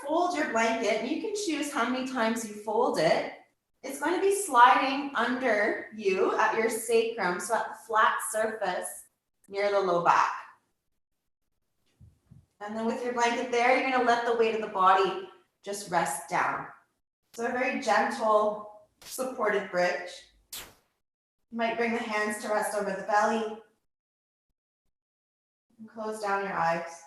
fold your blanket, and you can choose how many times you fold it. It's going to be sliding under you at your sacrum, so at the flat surface near the low back. And then with your blanket there, you're going to let the weight of the body just rest down. So a very gentle, supported bridge. You might bring the hands to rest over the belly. And close down your eyes.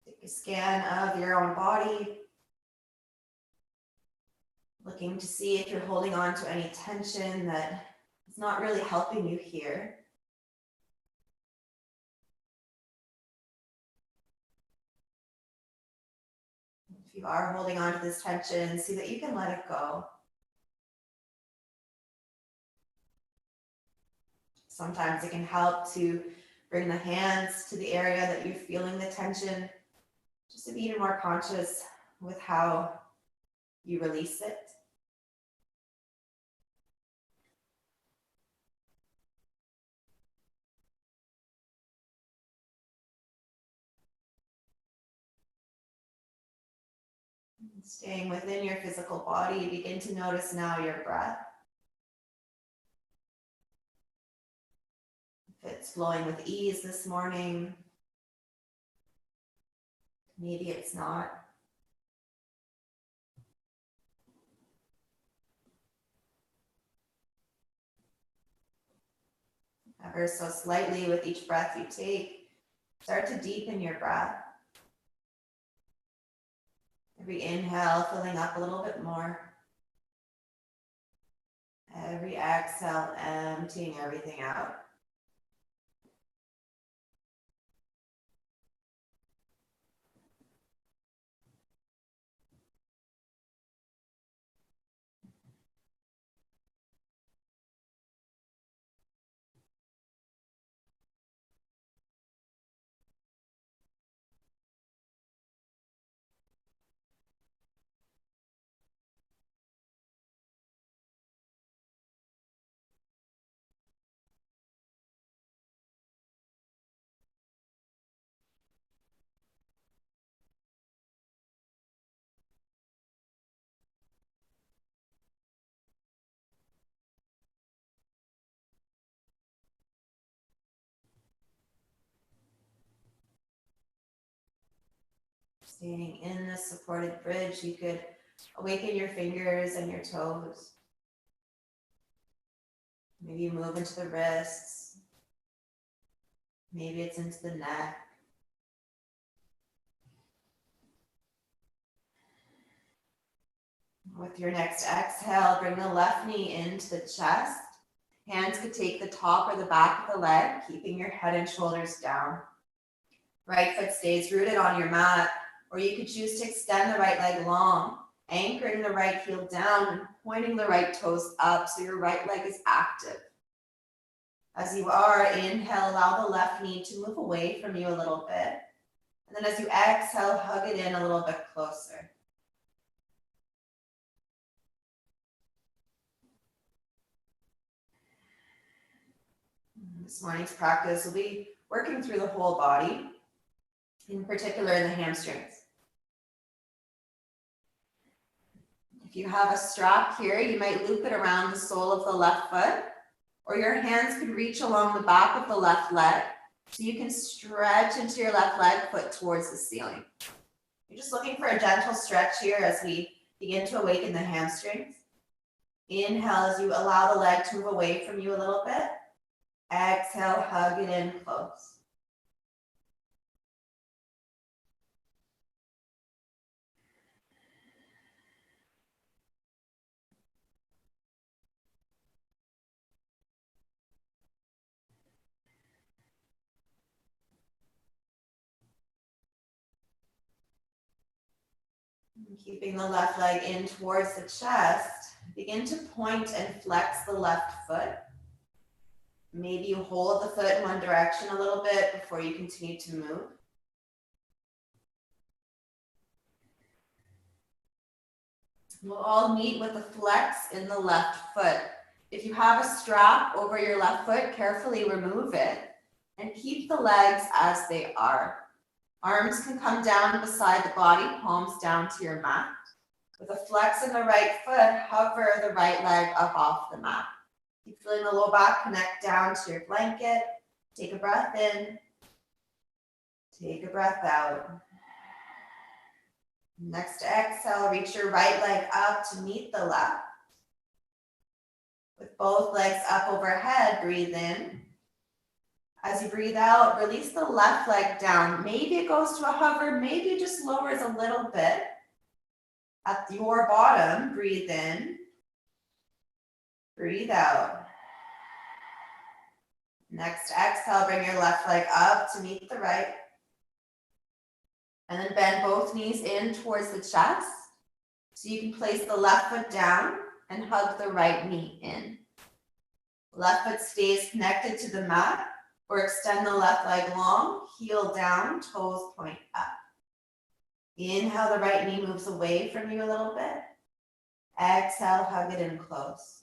Take a scan of your own body. Looking to see if you're holding on to any tension that is not really helping you here. If you are holding on to this tension, see that you can let it go. Sometimes it can help to bring the hands to the area that you're feeling the tension, just to be even more conscious with how you release it. Staying within your physical body, begin to notice now your breath. If it's flowing with ease this morning, maybe it's not. Ever so slightly with each breath you take, start to deepen your breath. Every inhale filling up a little bit more. Every exhale emptying everything out. Staying in this supported bridge, you could awaken your fingers and your toes. Maybe you move into the wrists. Maybe it's into the neck. With your next exhale, bring the left knee into the chest. Hands could take the top or the back of the leg, keeping your head and shoulders down. Right foot stays rooted on your mat, or you could choose to extend the right leg long, anchoring the right heel down and pointing the right toes up so your right leg is active. As you are, inhale, allow the left knee to move away from you a little bit. And then as you exhale, hug it in a little bit closer. This morning's practice will be working through the whole body, in particular in the hamstrings. If you have a strap here, you might loop it around the sole of the left foot, or your hands could reach along the back of the left leg, so you can stretch into your left leg, foot towards the ceiling. You're just looking for a gentle stretch here as we begin to awaken the hamstrings. Inhale as you allow the leg to move away from you a little bit. Exhale, hug it in close. Keeping the left leg in towards the chest, begin to point and flex the left foot. Maybe you hold the foot in one direction a little bit before you continue to move. We'll all meet with a flex in the left foot. If you have a strap over your left foot, carefully remove it and keep the legs as they are. Arms can come down beside the body, palms down to your mat. With a flex in the right foot, hover the right leg up off the mat. Keep feeling the low back connect down to your blanket. Take a breath in. Take a breath out. Next exhale, reach your right leg up to meet the left. With both legs up overhead, breathe in. As you breathe out, release the left leg down. Maybe it goes to a hover, maybe it just lowers a little bit. At your bottom, breathe in. Breathe out. Next exhale, bring your left leg up to meet the right. And then bend both knees in towards the chest. So you can place the left foot down and hug the right knee in. Left foot stays connected to the mat, or extend the left leg long, heel down, toes point up. Inhale, the right knee moves away from you a little bit. Exhale, hug it in close.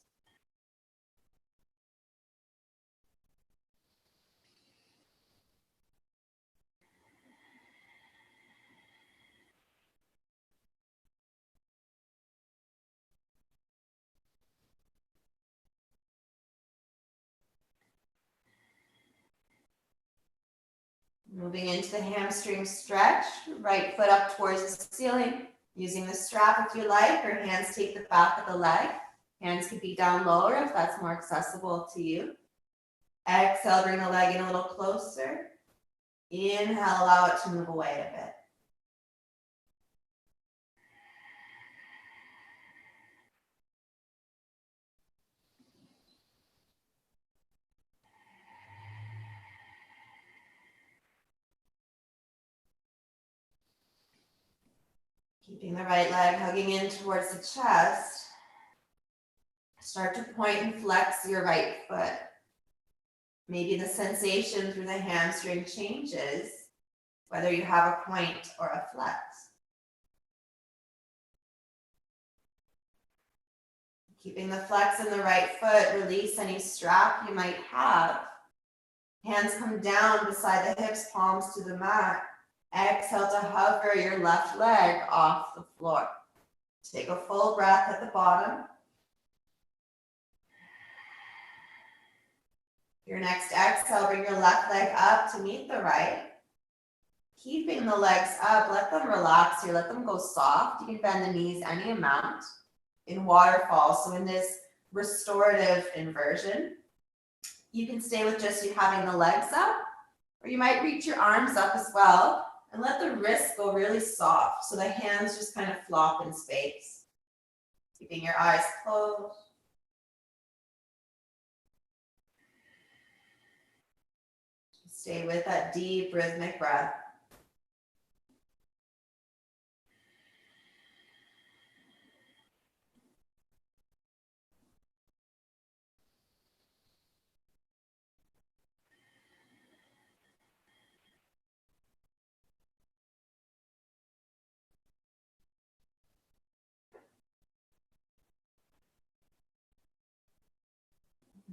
Moving into the hamstring stretch, right foot up towards the ceiling. Using the strap if you like, or hands take the back of the leg. Hands could be down lower if that's more accessible to you. Exhale, bring the leg in a little closer. Inhale, allow it to move away a bit. Keeping the right leg hugging in towards the chest. Start to point and flex your right foot. Maybe the sensation through the hamstring changes, whether you have a point or a flex. Keeping the flex in the right foot, release any strap you might have. Hands come down beside the hips, palms to the mat. Exhale to hover your left leg off the floor. Take a full breath at the bottom. Your next exhale, bring your left leg up to meet the right. Keeping the legs up, let them relax here, let them go soft. You can bend the knees any amount in waterfall. So in this restorative inversion, you can stay with just you having the legs up, or you might reach your arms up as well and let the wrists go really soft so the hands just kind of flop in space. Keeping your eyes closed. Stay with that deep rhythmic breath.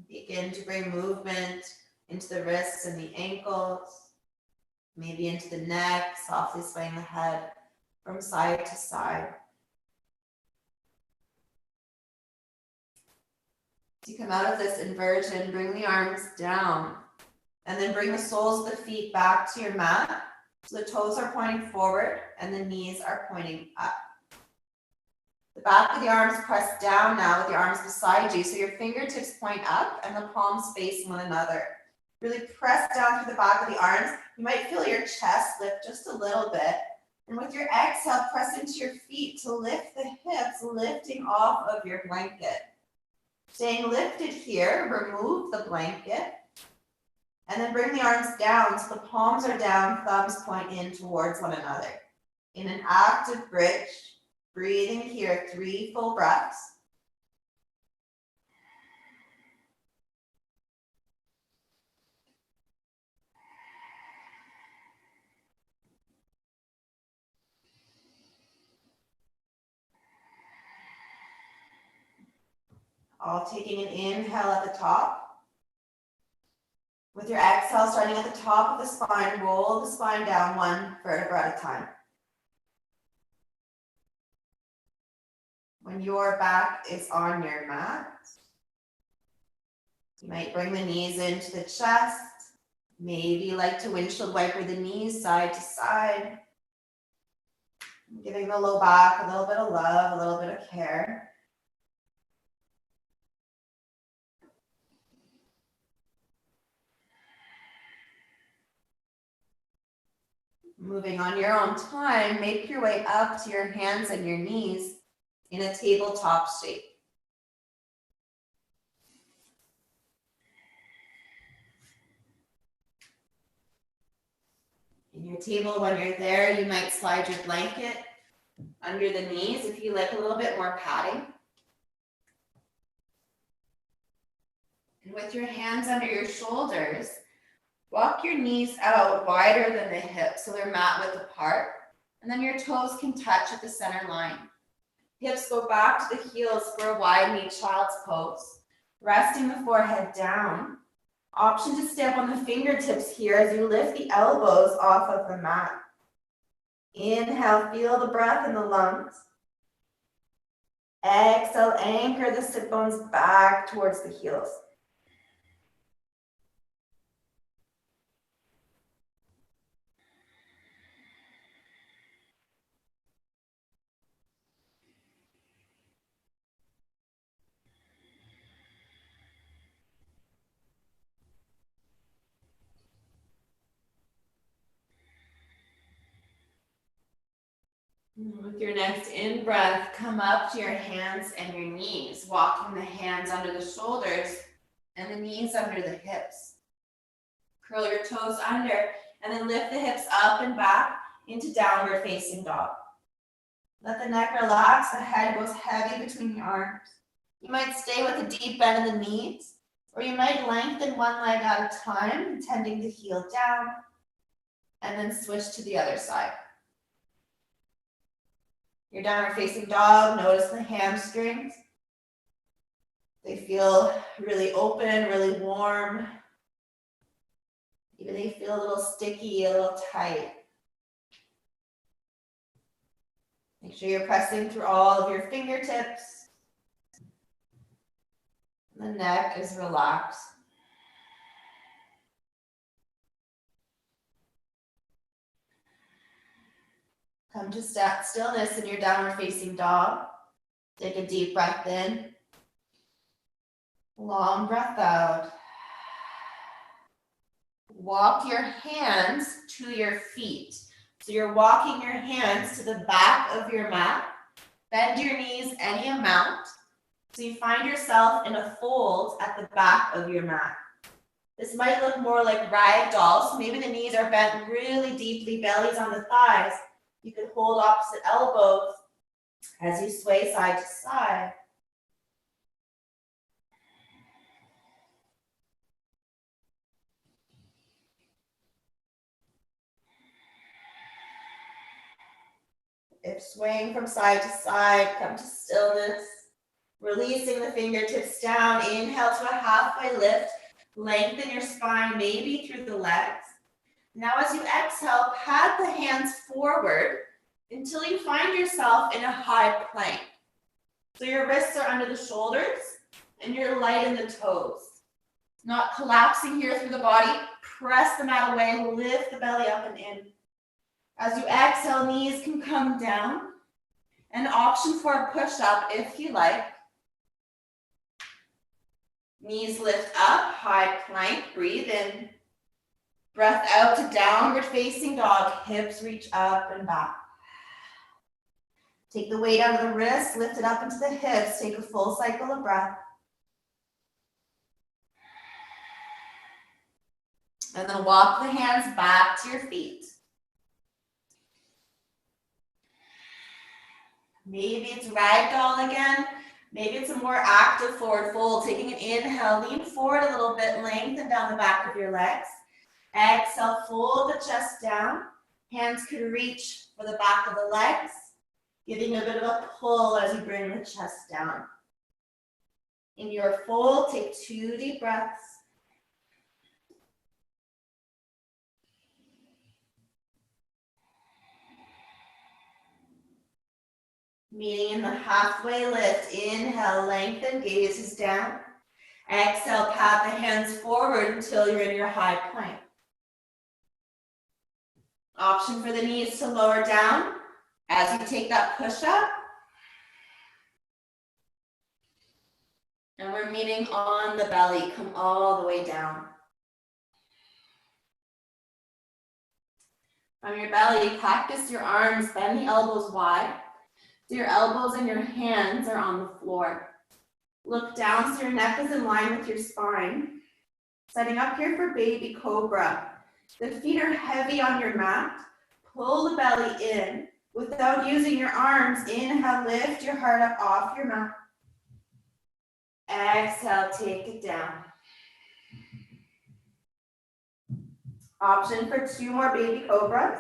Begin to bring movement into the wrists and the ankles, maybe into the neck, softly swaying the head from side to side. As you come out of this inversion, bring the arms down and then bring the soles of the feet back to your mat. So the toes are pointing forward and the knees are pointing up. The back of the arms press down now with the arms beside you. So your fingertips point up and the palms face one another. Really press down through the back of the arms. You might feel your chest lift just a little bit. And with your exhale, press into your feet to lift the hips, lifting off of your blanket. Staying lifted here, remove the blanket. And then bring the arms down so the palms are down, thumbs point in towards one another. In an active bridge, breathing here, 3 full breaths. All taking an inhale at the top. With your exhale, starting at the top of the spine, roll the spine down one vertebra at a time. When your back is on your mat, you might bring the knees into the chest. Maybe you like to windshield wiper the knees side to side. Giving the low back a little bit of love, a little bit of care. Moving on your own time, make your way up to your hands and your knees in a tabletop shape. In your table, when you're there, you might slide your blanket under the knees if you like a little bit more padding. And with your hands under your shoulders, walk your knees out wider than the hips so they're mat width apart. And then your toes can touch at the center line. Hips go back to the heels for a wide knee child's pose. Resting the forehead down. Option to step on the fingertips here as you lift the elbows off of the mat. Inhale, feel the breath in the lungs. Exhale, anchor the sit bones back towards the heels. With your next in-breath, come up to your hands and your knees, walking the hands under the shoulders and the knees under the hips. Curl your toes under and then lift the hips up and back into downward facing dog. Let the neck relax, the head goes heavy between your arms. You might stay with a deep bend in the knees, or you might lengthen one leg at a time, intending to heel down, and then switch to the other side. Your downward facing dog, notice the hamstrings. They feel really open, really warm. Even they feel a little sticky, a little tight. Make sure you're pressing through all of your fingertips. The neck is relaxed. Come to stillness in your downward facing dog. Take a deep breath in. Long breath out. Walk your hands to your feet. So you're walking your hands to the back of your mat. Bend your knees any amount. So you find yourself in a fold at the back of your mat. This might look more like ragdoll. So maybe the knees are bent really deeply, belly's on the thighs. You can hold opposite elbows as you sway side to side. If swaying from side to side, come to stillness. Releasing the fingertips down. Inhale to a halfway lift. Lengthen your spine, maybe through the legs. Now as you exhale, pad the hands forward until you find yourself in a high plank. So your wrists are under the shoulders and you're light in the toes. Not collapsing here through the body. Press the mat away, lift the belly up and in. As you exhale, knees can come down. An option for a push-up if you like. Knees lift up, high plank, breathe in. Breath out to downward facing dog, hips reach up and back. Take the weight out of the wrists, lift it up into the hips, take a full cycle of breath. And then walk the hands back to your feet. Maybe it's ragdoll again. Maybe it's a more active forward fold. Taking an inhale, lean forward a little bit, lengthen down the back of your legs. Exhale, fold the chest down. Hands could reach for the back of the legs, giving a bit of a pull as you bring the chest down. In your fold, take 2 deep breaths. Meeting in the halfway lift. Inhale, lengthen, gazes down. Exhale, pat the hands forward until you're in your high plank. Option for the knees to lower down as you take that push up. And we're meeting on the belly. Come all the way down. From your belly, practice your arms, bend the elbows wide. So your elbows and your hands are on the floor. Look down so your neck is in line with your spine. Setting up here for baby cobra. The feet are heavy on your mat. Pull the belly in without using your arms. Inhale, lift your heart up off your mat. Exhale, take it down. Option for 2 more baby cobras.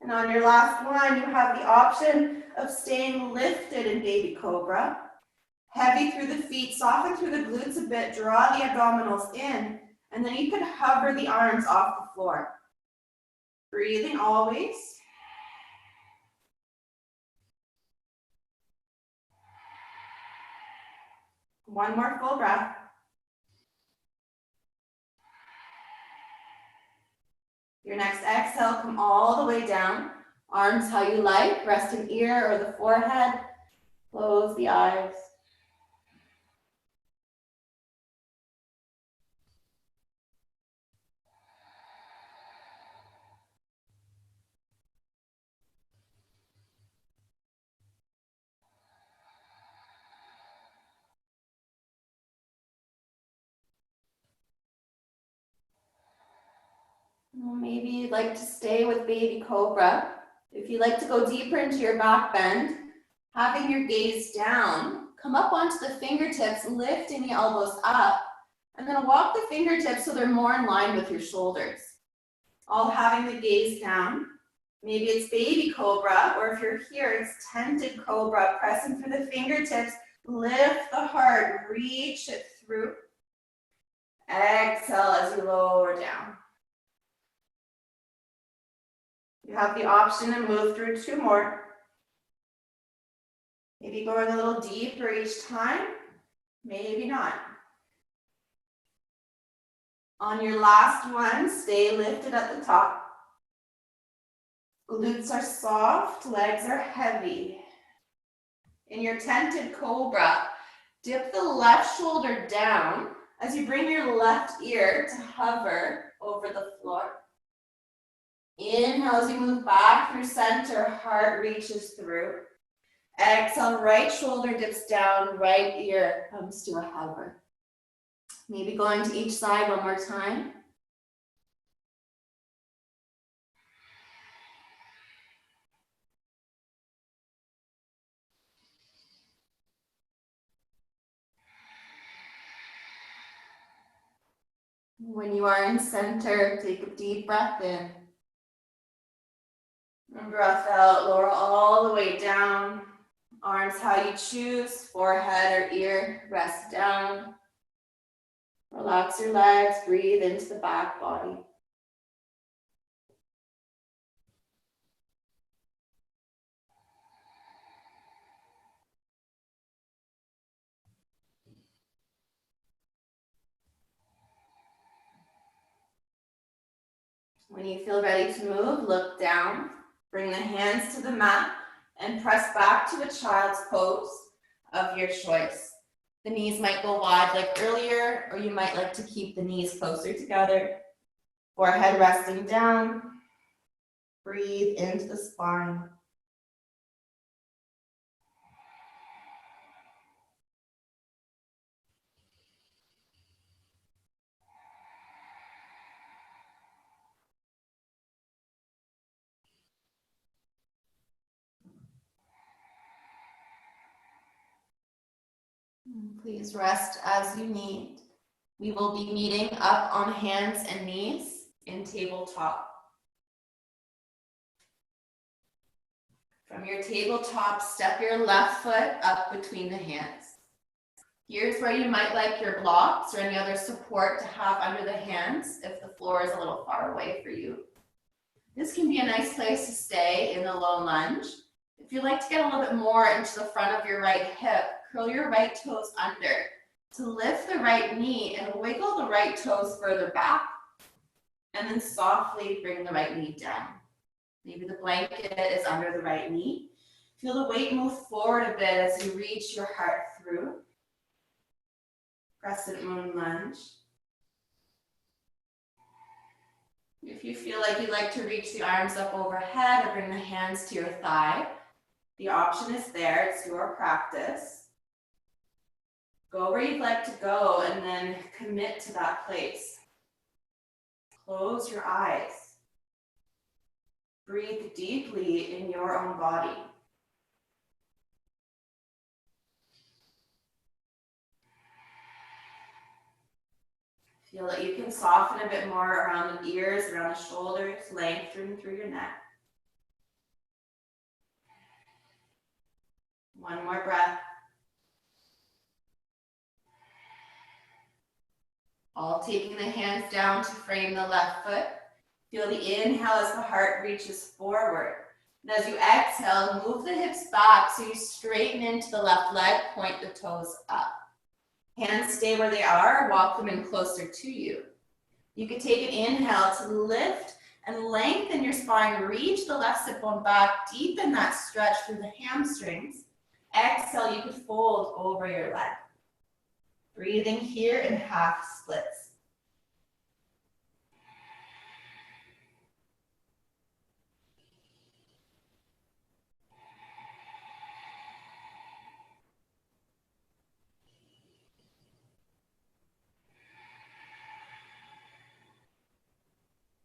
And on your last one, you have the option of staying lifted in baby cobra. Heavy through the feet, soften through the glutes a bit, draw the abdominals in, and then you can hover the arms off the floor. Breathing always. One more full breath. Your next exhale, come all the way down. Arms how you like, rest an ear or the forehead. Close the eyes. Maybe you'd like to stay with baby cobra. If you'd like to go deeper into your back bend, having your gaze down, come up onto the fingertips, lifting the elbows up, and then walk the fingertips so they're more in line with your shoulders. All having the gaze down. Maybe it's baby cobra, or if you're here, it's tented cobra, pressing through the fingertips, lift the heart, reach it through. Exhale as you lower down. You have the option to move through 2 more. Maybe going a little deeper each time, maybe not. On your last one, stay lifted at the top. Glutes are soft, legs are heavy. In your tented cobra, dip the left shoulder down as you bring your left ear to hover over the floor. Inhale as you move back through center, heart reaches through. Exhale, right shoulder dips down, right ear comes to a hover. Maybe going to each side one more time. When you are in center, take a deep breath in. And breath out, lower all the way down. Arms how you choose, forehead or ear, rest down. Relax your legs, breathe into the back body. When you feel ready to move, look down, bring the hands to the mat, and press back to a child's pose of your choice. The knees might go wide like earlier, or you might like to keep the knees closer together. Forehead resting down. Breathe into the spine. Please rest as you need. We will be meeting up on hands and knees in tabletop. From your tabletop, step your left foot up between the hands. Here's where you might like your blocks or any other support to have under the hands if the floor is a little far away for you. This can be a nice place to stay in the low lunge. If you'd like to get a little bit more into the front of your right hip, curl your right toes under to lift the right knee and wiggle the right toes further back, and then softly bring the right knee down. Maybe the blanket is under the right knee. Feel the weight move forward a bit as you reach your heart through. Crescent moon lunge. If you feel like you'd like to reach the arms up overhead or bring the hands to your thigh, the option is there. It's your practice. Go where you'd like to go and then commit to that place. Close your eyes. Breathe deeply in your own body. Feel that you can soften a bit more around the ears, around the shoulders, lengthen through your neck. One more breath. All taking the hands down to frame the left foot. Feel the inhale as the heart reaches forward. And as you exhale, move the hips back so you straighten into the left leg, point the toes up. Hands stay where they are, walk them in closer to you. You could take an inhale to lift and lengthen your spine, reach the left sit bone back, deepen that stretch through the hamstrings. Exhale, you could fold over your leg. Breathing here in half splits.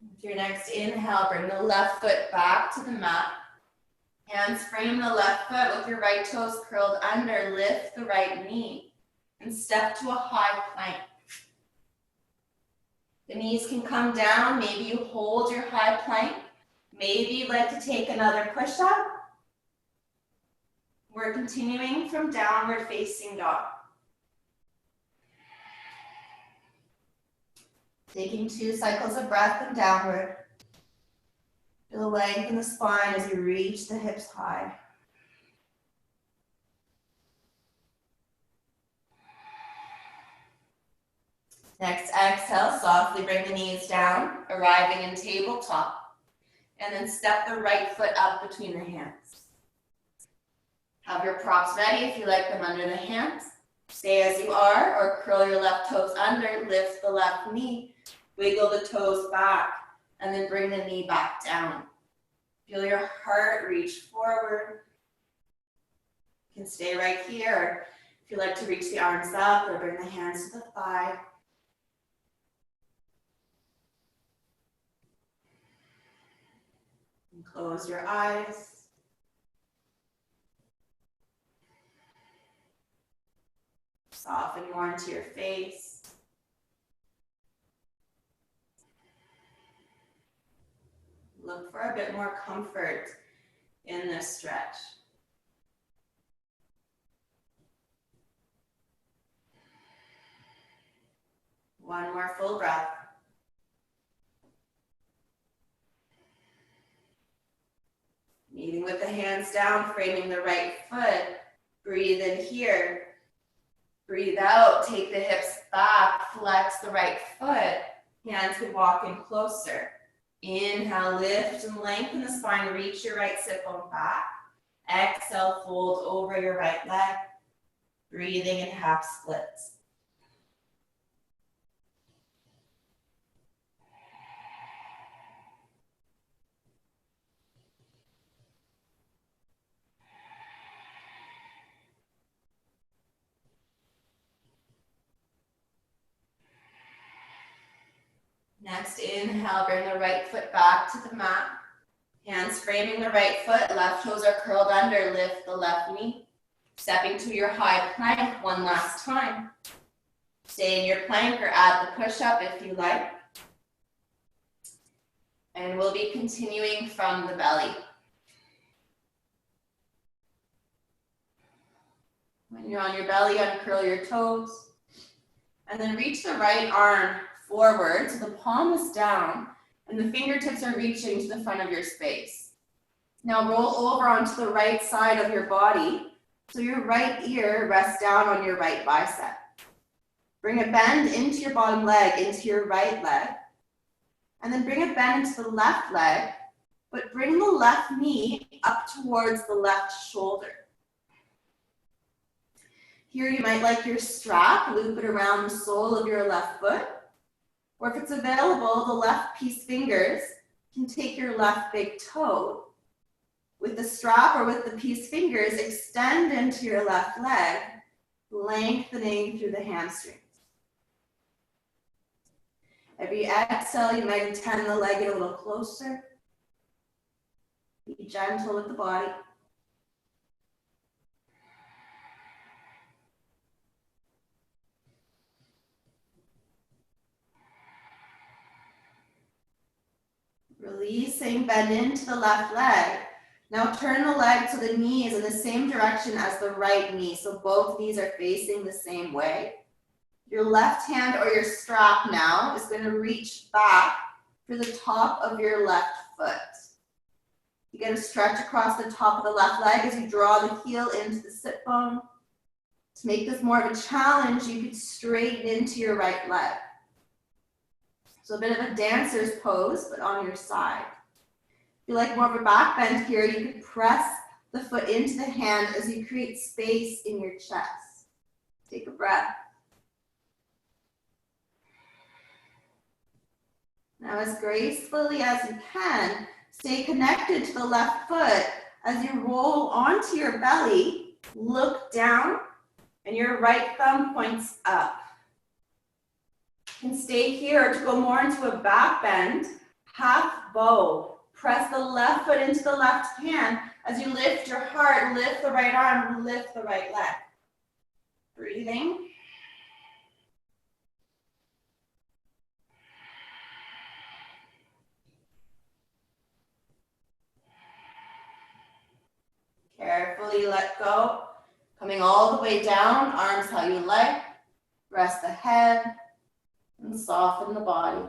With your next inhale, bring the left foot back to the mat. Hands frame the left foot with your right toes curled under. Lift the right knee and step to a high plank. The knees can come down. Maybe you hold your high plank. Maybe you'd like to take another push-up. We're continuing from downward facing dog. Taking 2 cycles of breath and downward. Feel length in the spine as you reach the hips high. Next exhale, softly bring the knees down, arriving in tabletop. And then step the right foot up between the hands. Have your props ready if you like them under the hands. Stay as you are, or curl your left toes under, lift the left knee, wiggle the toes back, and then bring the knee back down. Feel your heart reach forward. You can stay right here. If you like to reach the arms up or bring the hands to the thigh. And close your eyes. Soften more into your face. Look for a bit more comfort in this stretch. One more full breath. Meeting with the hands down, framing the right foot. Breathe in here. Breathe out, take the hips back, flex the right foot. Hands could walk in closer. Inhale, lift and lengthen the spine, reach your right sit bone back. Exhale, fold over your right leg. Breathing in half splits. Next, inhale, bring the right foot back to the mat. Hands framing the right foot, left toes are curled under, lift the left knee. Stepping to your high plank one last time. Stay in your plank or add the push-up if you like. And we'll be continuing from the belly. When you're on your belly, uncurl your toes. And then reach the right arm forward so the palm is down and the fingertips are reaching to the front of your space. Now roll over onto the right side of your body so your right ear rests down on your right bicep. Bring a bend into your bottom leg, into your right leg. And then bring a bend into the left leg, but bring the left knee up towards the left shoulder. Here you might like your strap, loop it around the sole of your left foot. Or if it's available, the left peace fingers can take your left big toe. With the strap or with the peace fingers, extend into your left leg, lengthening through the hamstrings. Every exhale, you might intend the leg a little closer. Be gentle with the body. Releasing, bend into the left leg. Now turn the leg so the knee is in the same direction as the right knee. So both knees are facing the same way. Your left hand or your strap now is going to reach back for the top of your left foot. You get a stretch across the top of the left leg as you draw the heel into the sit bone. To make this more of a challenge, you could straighten into your right leg. So a bit of a dancer's pose, but on your side. If you like more of a back bend here, you could press the foot into the hand as you create space in your chest. Take a breath. Now, as gracefully as you can, stay connected to the left foot as you roll onto your belly, look down, and your right thumb points up. You can stay here to go more into a back bend, half bow. Press the left foot into the left hand as you lift your heart, lift the right arm, lift the right leg. Breathing. Carefully let go. Coming all the way down, arms how you like. Rest the head and soften the body.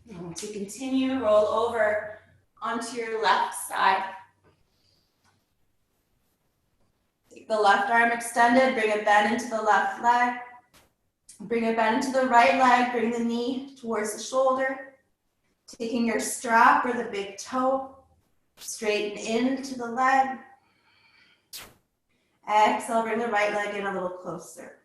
And to continue, roll over onto your left side. Take the left arm extended, bring a bend into the left leg. Bring a bend into the right leg, bring the knee towards the shoulder. Taking your strap or the big toe, straighten into the leg. Exhale, bring the right leg in a little closer.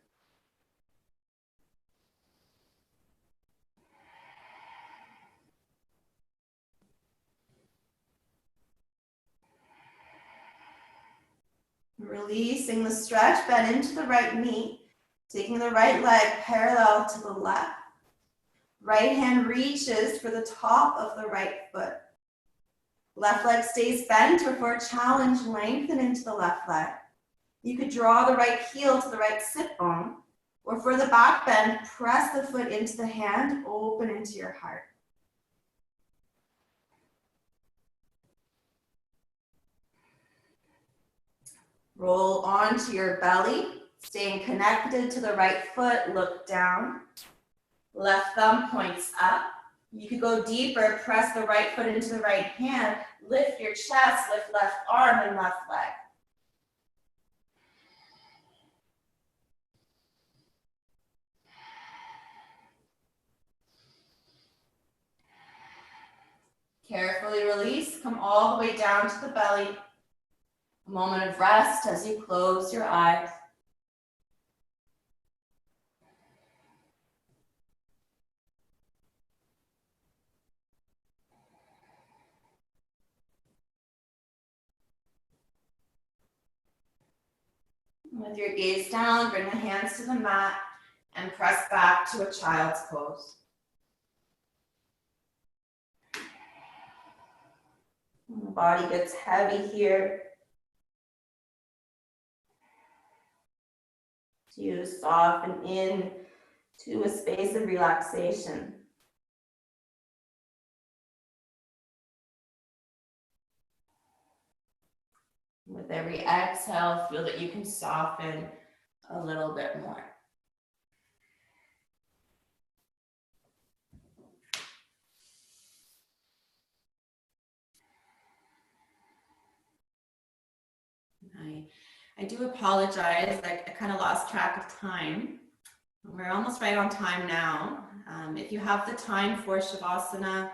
Releasing the stretch, bend into the right knee. Taking the right leg parallel to the left. Right hand reaches for the top of the right foot. Left leg stays bent, or for a challenge, lengthen into the left leg. You could draw the right heel to the right sit bone, or for the back bend, press the foot into the hand, open into your heart. Roll onto your belly, staying connected to the right foot, look down. Left thumb points up. You could go deeper, press the right foot into the right hand, lift your chest, lift left arm and left leg. Carefully release, come all the way down to the belly. A moment of rest as you close your eyes. With your gaze down, bring the hands to the mat and press back to a child's pose. And the body gets heavy here. You soften in to a space of relaxation. With every exhale, feel that you can soften a little bit more. I do apologize, I kind of lost track of time. We're almost right on time now. If you have the time for Shavasana,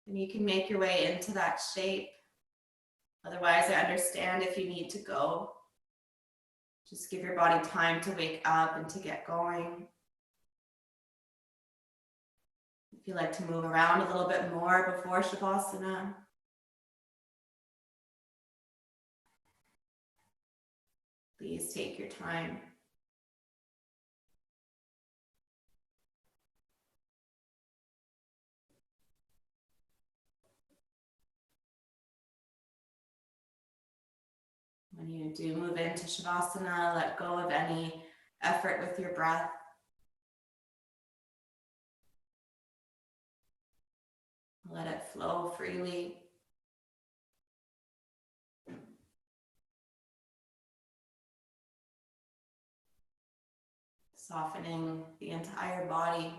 then you can make your way into that shape. Otherwise, I understand if you need to go. Just give your body time to wake up and to get going. If you like to move around a little bit more before Shavasana, please take your time. When you do move into Shavasana, let go of any effort with your breath. Let it flow freely. Softening the entire body,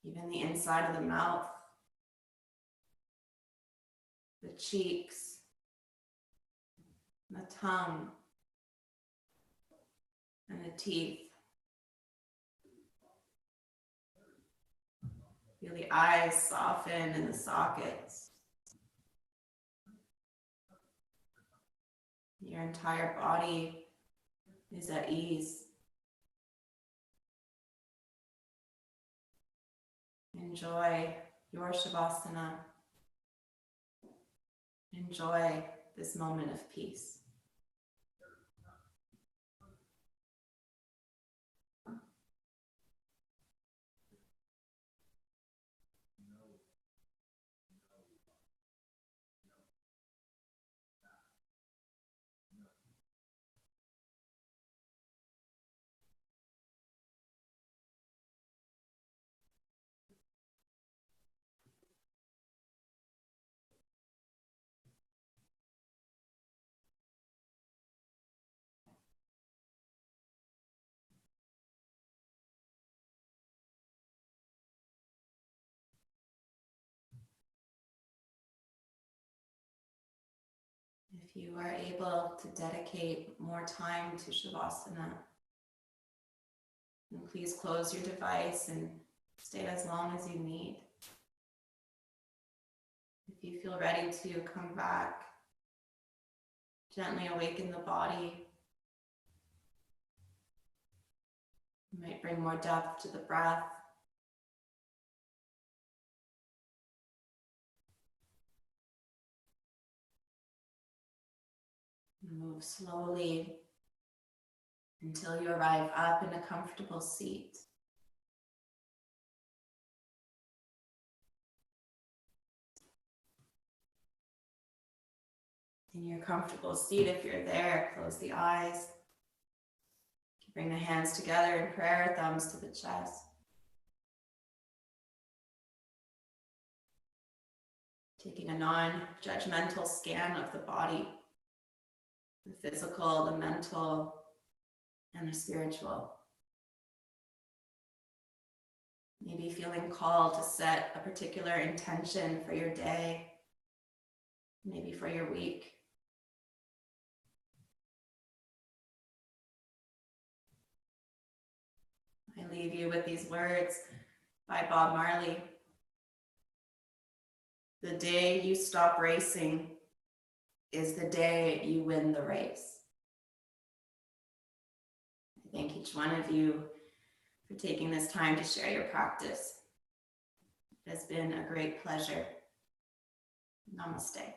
even the inside of the mouth, the cheeks, the tongue, and the teeth. Feel the eyes soften in the sockets. Your entire body is at ease. Enjoy your Shavasana. Enjoy this moment of peace. If you are able to dedicate more time to Shavasana, then please close your device and stay as long as you need. If you feel ready to come back, gently awaken the body. You might bring more depth to the breath. Move slowly until you arrive up in a comfortable seat. In your comfortable seat, if you're there, close the eyes. Bring the hands together in prayer, thumbs to the chest. Taking a non-judgmental scan of the body, the physical, the mental, and the spiritual. Maybe feeling called to set a particular intention for your day, maybe for your week. I leave you with these words by Bob Marley. The day you stop racing is the day you win the race. I thank each one of you for taking this time to share your practice. It has been a great pleasure. Namaste.